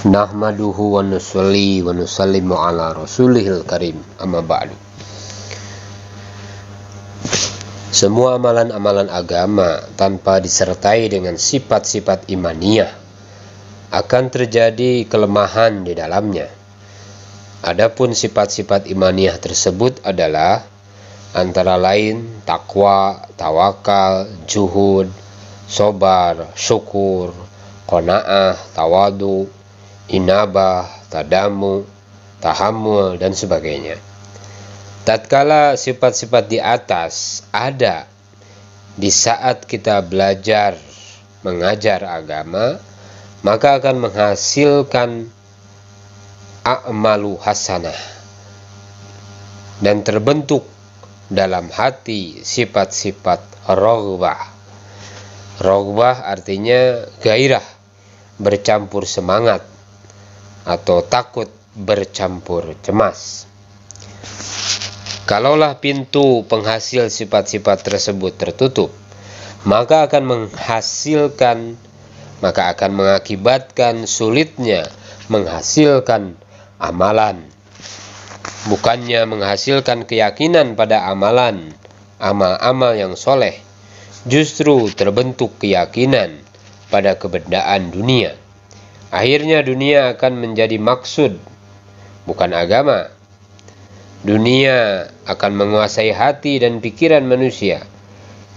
Nahmaduhu wa nusalli wa nusallimu ala rasulihil karim, amma ba'du. Semua amalan-amalan agama tanpa disertai dengan sifat-sifat imaniyah akan terjadi kelemahan di dalamnya. Adapun sifat-sifat imaniyah tersebut adalah antara lain takwa, tawakal, juhud, sobar, syukur, qanaah, tawadu, inabah, tadamu, tahammul, dan sebagainya. Tatkala sifat-sifat di atas ada di saat kita belajar mengajar agama, maka akan menghasilkan a'malu hasanah dan terbentuk dalam hati sifat-sifat raghbah. Raghbah artinya gairah bercampur semangat atau takut bercampur cemas. Kalaulah pintu penghasil sifat-sifat tersebut tertutup, maka akan mengakibatkan sulitnya menghasilkan amalan. Bukannya menghasilkan keyakinan pada amalan, amal-amal yang soleh, justru terbentuk keyakinan pada keberadaan dunia. Akhirnya dunia akan menjadi maksud, bukan agama. Dunia akan menguasai hati dan pikiran manusia.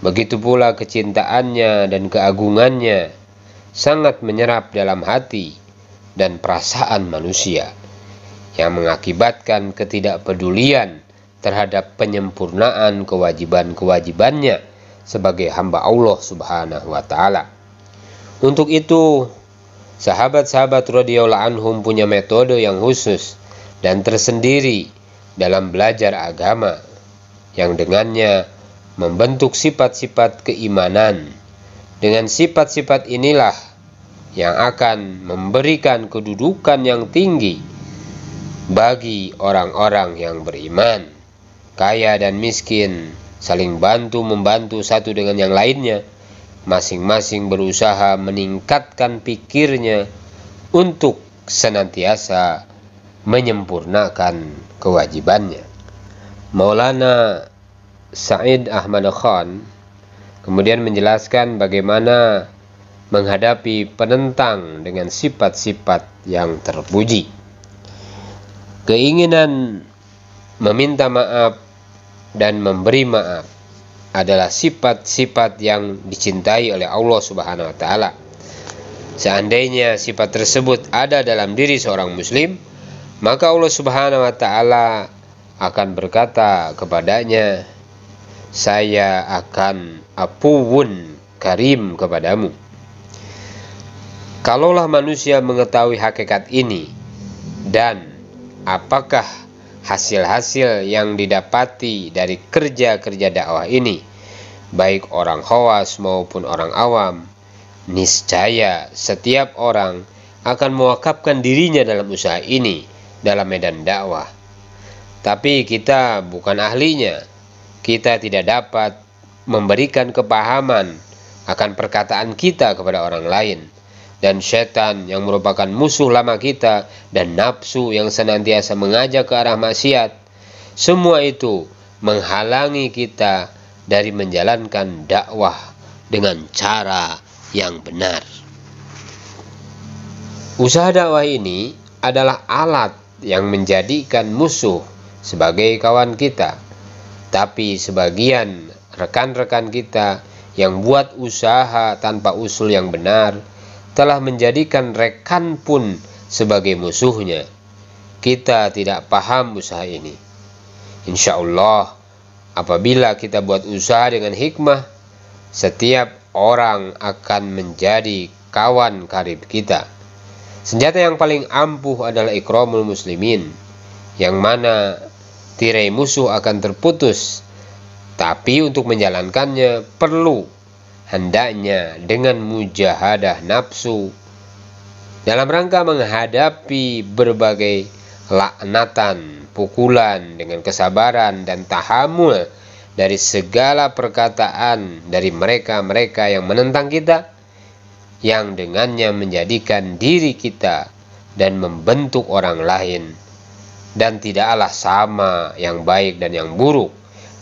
Begitu pula kecintaannya dan keagungannya sangat menyerap dalam hati dan perasaan manusia, yang mengakibatkan ketidakpedulian terhadap penyempurnaan kewajiban-kewajibannya sebagai hamba Allah Subhanahu wa Ta'ala. Untuk itu, sahabat-sahabat radhiyallahu anhum punya metode yang khusus dan tersendiri dalam belajar agama, yang dengannya membentuk sifat-sifat keimanan. Dengan sifat-sifat inilah yang akan memberikan kedudukan yang tinggi bagi orang-orang yang beriman. Kaya dan miskin saling bantu-membantu satu dengan yang lainnya. Masing-masing berusaha meningkatkan pikirnya untuk senantiasa menyempurnakan kewajibannya. Maulana Said Ahmad Khan kemudian menjelaskan bagaimana menghadapi penentang dengan sifat-sifat yang terpuji. Keinginan meminta maaf dan memberi maaf adalah sifat-sifat yang dicintai oleh Allah Subhanahu wa Ta'ala. Seandainya sifat tersebut ada dalam diri seorang muslim, maka Allah Subhanahu wa Ta'ala akan berkata kepadanya, "Saya akan afuwun karim kepadamu." Kalaulah manusia mengetahui hakikat ini, dan apakah hasil-hasil yang didapati dari kerja-kerja dakwah ini, baik orang khawas maupun orang awam, niscaya setiap orang akan mewakafkan dirinya dalam usaha ini dalam medan dakwah. Tapi kita bukan ahlinya. Kita tidak dapat memberikan kepahaman akan perkataan kita kepada orang lain. Dan setan yang merupakan musuh lama kita, dan nafsu yang senantiasa mengajak ke arah maksiat, semua itu menghalangi kita dari menjalankan dakwah dengan cara yang benar. Usaha dakwah ini adalah alat yang menjadikan musuh sebagai kawan kita. Tapi sebagian rekan-rekan kita yang buat usaha tanpa usul yang benar telah menjadikan rekan pun sebagai musuhnya. Kita tidak paham usaha ini. Insya Allah, apabila kita buat usaha dengan hikmah, setiap orang akan menjadi kawan karib kita. Senjata yang paling ampuh adalah ikramul muslimin, yang mana tirai musuh akan terputus. Tapi untuk menjalankannya perlu hendaknya dengan mujahadah nafsu dalam rangka menghadapi berbagai laknatan, pukulan dengan kesabaran dan tahammul dari segala perkataan dari mereka-mereka yang menentang kita, yang dengannya menjadikan diri kita dan membentuk orang lain. Dan tidaklah sama yang baik dan yang buruk.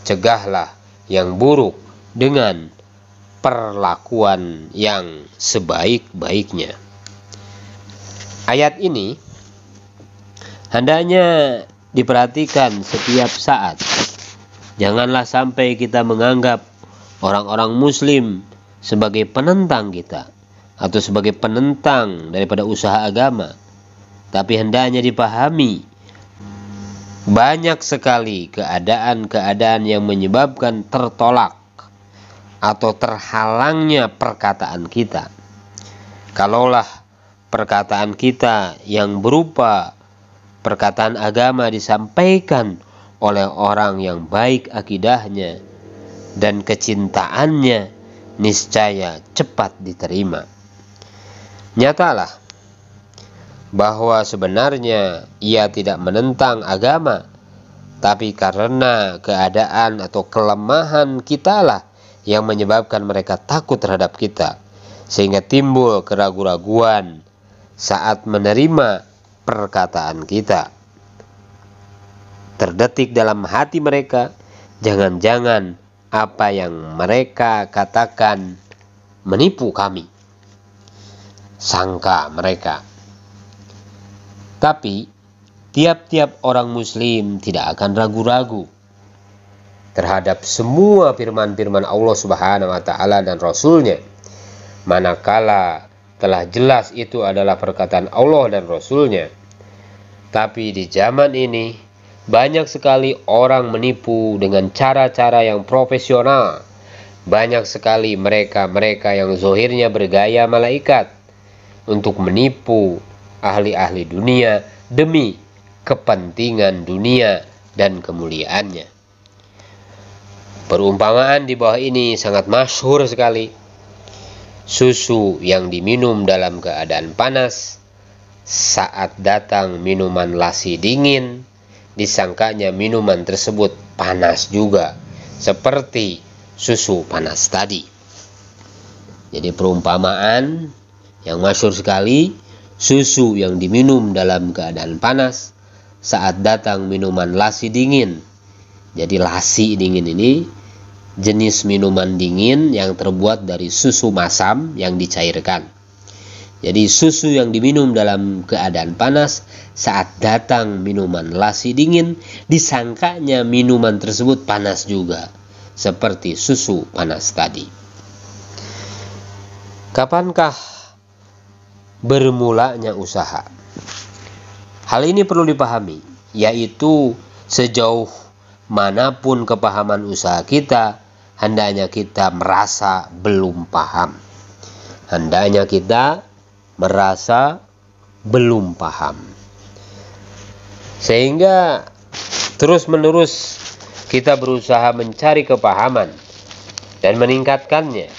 Cegahlah yang buruk dengan perlakuan yang sebaik-baiknya. Ayat ini hendaknya diperhatikan setiap saat. Janganlah sampai kita menganggap orang-orang muslim sebagai penentang kita atau sebagai penentang daripada usaha agama. Tapi hendaknya dipahami, banyak sekali keadaan-keadaan yang menyebabkan tertolak atau terhalangnya perkataan kita. Kalaulah perkataan kita yang berupa perkataan agama disampaikan oleh orang yang baik akidahnya dan kecintaannya, niscaya cepat diterima. Nyatalah bahwa sebenarnya ia tidak menentang agama, tapi karena keadaan atau kelemahan kitalah yang menyebabkan mereka takut terhadap kita, sehingga timbul keraguan-raguan saat menerima perkataan kita. Terdetik dalam hati mereka, jangan-jangan apa yang mereka katakan menipu kami, sangka mereka. Tapi tiap-tiap orang muslim tidak akan ragu-ragu terhadap semua firman-firman Allah Subhanahu wa Ta'ala dan Rasul-Nya, manakala telah jelas itu adalah perkataan Allah dan Rasul-Nya. Tapi di zaman ini banyak sekali orang menipu dengan cara-cara yang profesional. Banyak sekali mereka-mereka yang zahirnya bergaya malaikat untuk menipu ahli-ahli dunia demi kepentingan dunia dan kemuliaannya. Perumpamaan di bawah ini sangat masyhur sekali. Susu yang diminum dalam keadaan panas, saat datang minuman lassi dingin, disangkanya minuman tersebut panas juga, seperti susu panas tadi. Jadi perumpamaan yang masyhur sekali, susu yang diminum dalam keadaan panas, saat datang minuman lassi dingin. Jadi lassi dingin ini jenis minuman dingin yang terbuat dari susu masam yang dicairkan. Jadi susu yang diminum dalam keadaan panas, saat datang minuman lassi dingin, disangkanya minuman tersebut panas juga, seperti susu panas tadi. Kapankah bermulanya usaha? Hal ini perlu dipahami, yaitu sejauh manapun kepahaman usaha kita, hendaknya kita merasa belum paham. Hendaknya kita merasa belum paham. Sehingga terus-menerus kita berusaha mencari kepahaman dan meningkatkannya.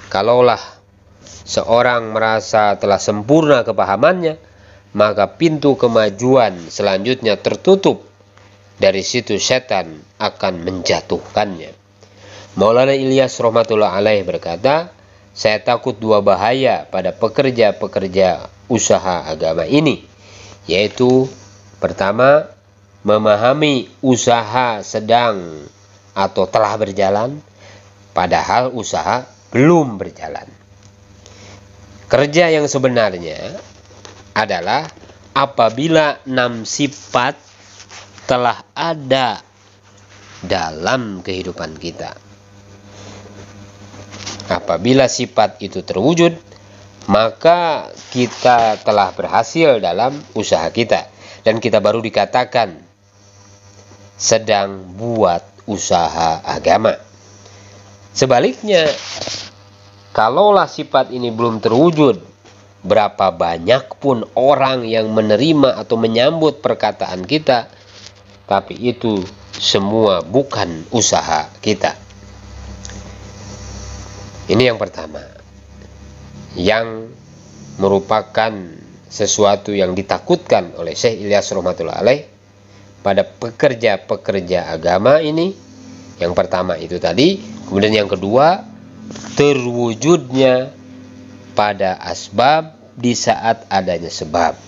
Kalaulah seorang merasa telah sempurna kepahamannya, maka pintu kemajuan selanjutnya tertutup. Dari situ setan akan menjatuhkannya. Maulana Ilyas rahmatullah alaih berkata, saya takut dua bahaya pada pekerja-pekerja usaha agama ini, yaitu pertama, memahami usaha sedang atau telah berjalan, padahal usaha belum berjalan. Kerja yang sebenarnya adalah apabila 6 sifat telah ada dalam kehidupan kita. Apabila sifat itu terwujud, maka kita telah berhasil dalam usaha kita, dan kita baru dikatakan sedang buat usaha agama. Sebaliknya, kalaulah sifat ini belum terwujud, berapa banyak pun orang yang menerima atau menyambut perkataan kita, tapi itu semua bukan usaha kita. Ini yang pertama, yang merupakan sesuatu yang ditakutkan oleh Syekh Ilyas rahmatullah alaih pada pekerja-pekerja agama ini. Yang pertama itu tadi, kemudian yang kedua, terwujudnya pada asbab di saat adanya sebab.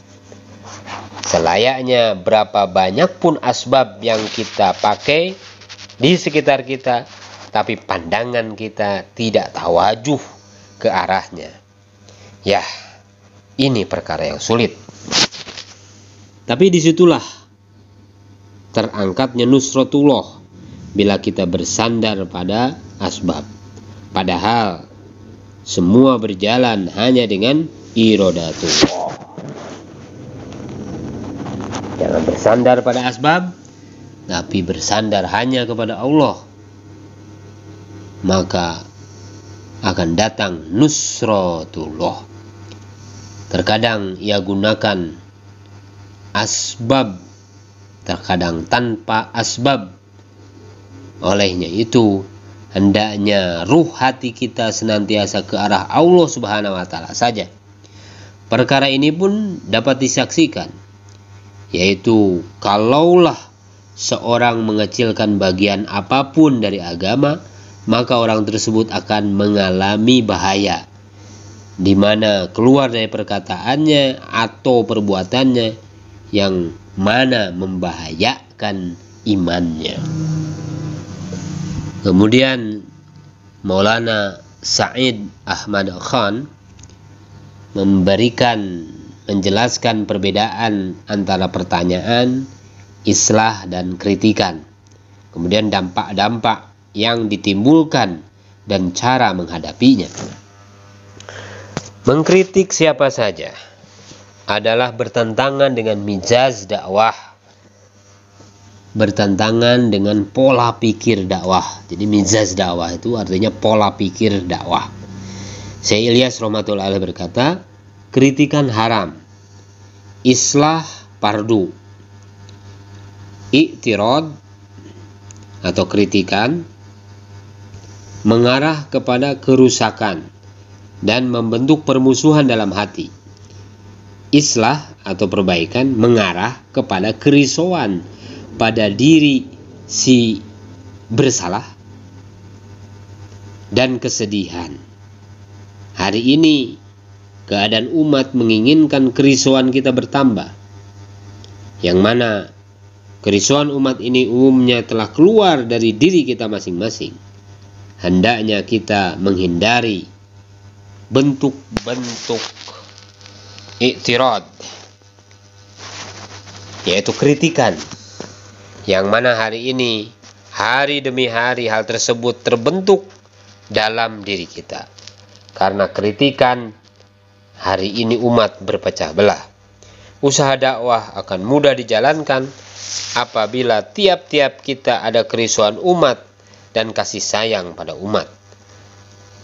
Selayaknya berapa banyak pun asbab yang kita pakai di sekitar kita, tapi pandangan kita tidak tawajuh ke arahnya. Ya, ini perkara yang sulit. Tapi disitulah terangkatnya nusratullah bila kita bersandar pada asbab. Padahal semua berjalan hanya dengan iradatullah. Jangan bersandar pada asbab, tapi bersandar hanya kepada Allah. Maka akan datang nusratullah. Terkadang ia gunakan asbab, terkadang tanpa asbab. Olehnya itu, hendaknya ruh hati kita senantiasa ke arah Allah Subhanahu wa Ta'ala saja. Perkara ini pun dapat disaksikan, yaitu kalaulah seorang mengecilkan bagian apapun dari agama, maka orang tersebut akan mengalami bahaya, di mana keluar dari perkataannya atau perbuatannya yang mana membahayakan imannya. Kemudian Maulana Sa'id Ahmad Khan menjelaskan perbedaan antara pertanyaan, islah, dan kritikan. Kemudian dampak-dampak yang ditimbulkan dan cara menghadapinya. Mengkritik siapa saja adalah bertentangan dengan mizaz dakwah, bertentangan dengan pola pikir dakwah. Jadi mizaz dakwah itu artinya pola pikir dakwah. Syekh Ilyas rahmatullahi alaihi berkata, kritikan haram, islah fardu, i'tirad atau kritikan mengarah kepada kerusakan dan membentuk permusuhan dalam hati. Islah atau perbaikan mengarah kepada kerisauan pada diri si bersalah dan kesedihan. Hari ini keadaan umat menginginkan kerisauan kita bertambah, yang mana kerisauan umat ini umumnya telah keluar dari diri kita masing-masing. Hendaknya kita menghindari bentuk-bentuk i'tirad, yaitu kritikan, yang mana hari ini, hari demi hari hal tersebut terbentuk dalam diri kita. Karena kritikan, hari ini umat berpecah belah. Usaha dakwah akan mudah dijalankan apabila tiap-tiap kita ada kerisauan umat dan kasih sayang pada umat.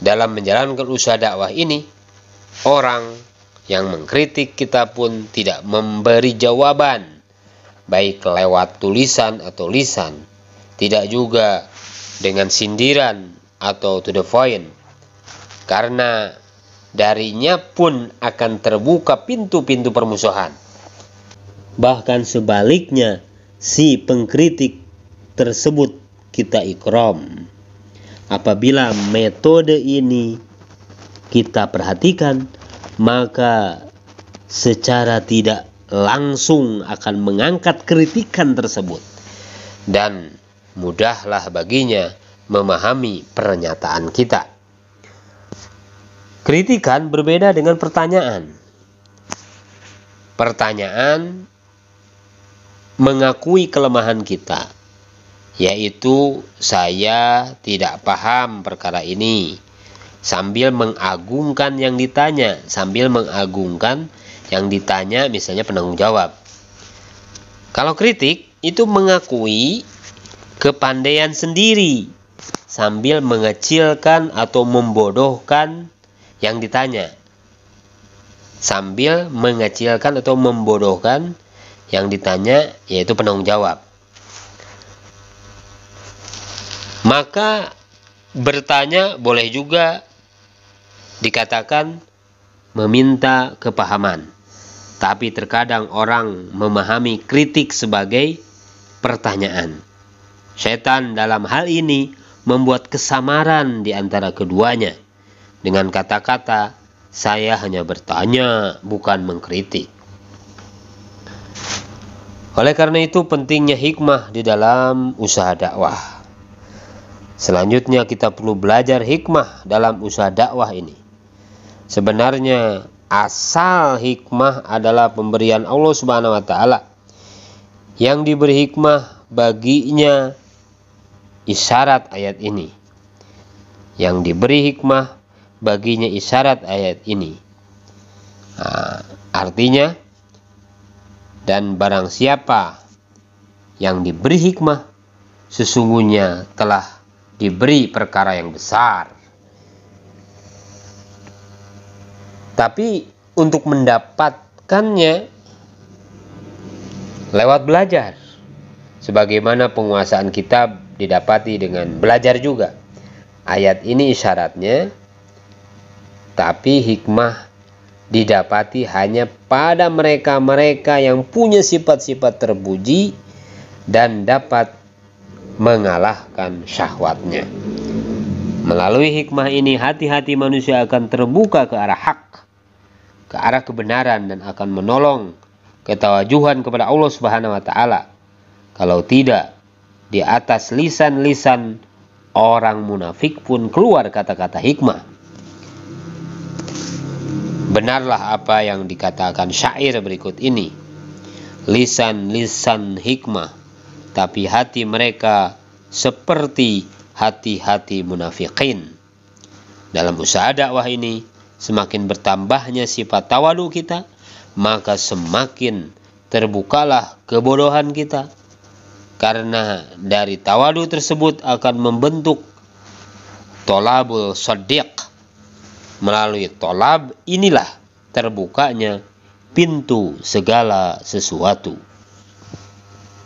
Dalam menjalankan usaha dakwah ini, orang yang mengkritik kita pun tidak memberi jawaban, baik lewat tulisan atau lisan, tidak juga dengan sindiran atau to the point, karena darinya pun akan terbuka pintu-pintu permusuhan. Bahkan sebaliknya, si pengkritik tersebut kita ikram. Apabila metode ini kita perhatikan, maka secara tidak langsung akan mengangkat kritikan tersebut, dan mudahlah baginya memahami pernyataan kita. Kritikan berbeda dengan pertanyaan. Pertanyaan mengakui kelemahan kita, yaitu saya tidak paham perkara ini, sambil mengagungkan yang ditanya, misalnya penanggung jawab. Kalau kritik itu mengakui kepandaian sendiri sambil mengecilkan atau membodohkan yang ditanya, yaitu penanggung jawab. Maka bertanya boleh juga dikatakan meminta kepahaman, tapi terkadang orang memahami kritik sebagai pertanyaan. Setan dalam hal ini membuat kesamaran di antara keduanya dengan kata-kata saya hanya bertanya bukan mengkritik. Oleh karena itu pentingnya hikmah di dalam usaha dakwah. Selanjutnya kita perlu belajar hikmah dalam usaha dakwah ini. Sebenarnya asal hikmah adalah pemberian Allah Subhanahu wa taala. Yang diberi hikmah baginya isyarat ayat ini. Yang diberi hikmah baginya isyarat ayat ini. Artinya, dan barang siapa yang diberi hikmah, sesungguhnya telah diberi perkara yang besar. Tapi untuk mendapatkannya lewat belajar. Sebagaimana penguasaan kitab didapati dengan belajar juga. Ayat ini isyaratnya, tapi hikmah didapati hanya pada mereka-mereka yang punya sifat-sifat terpuji dan dapat mengalahkan syahwatnya. Melalui hikmah ini hati-hati manusia akan terbuka ke arah hak, ke arah kebenaran, dan akan menolong ketawajuhan kepada Allah Subhanahu wa taala. Kalau tidak, di atas lisan-lisan orang munafik pun keluar kata-kata hikmah. Benarlah apa yang dikatakan syair berikut ini. Lisan-lisan hikmah, tapi hati mereka seperti hati-hati munafikin. Dalam usaha dakwah ini, semakin bertambahnya sifat tawadu kita, maka semakin terbukalah kebodohan kita. Karena dari tawadu tersebut akan membentuk tolabul shadiq. Melalui tolab inilah terbukanya pintu segala sesuatu.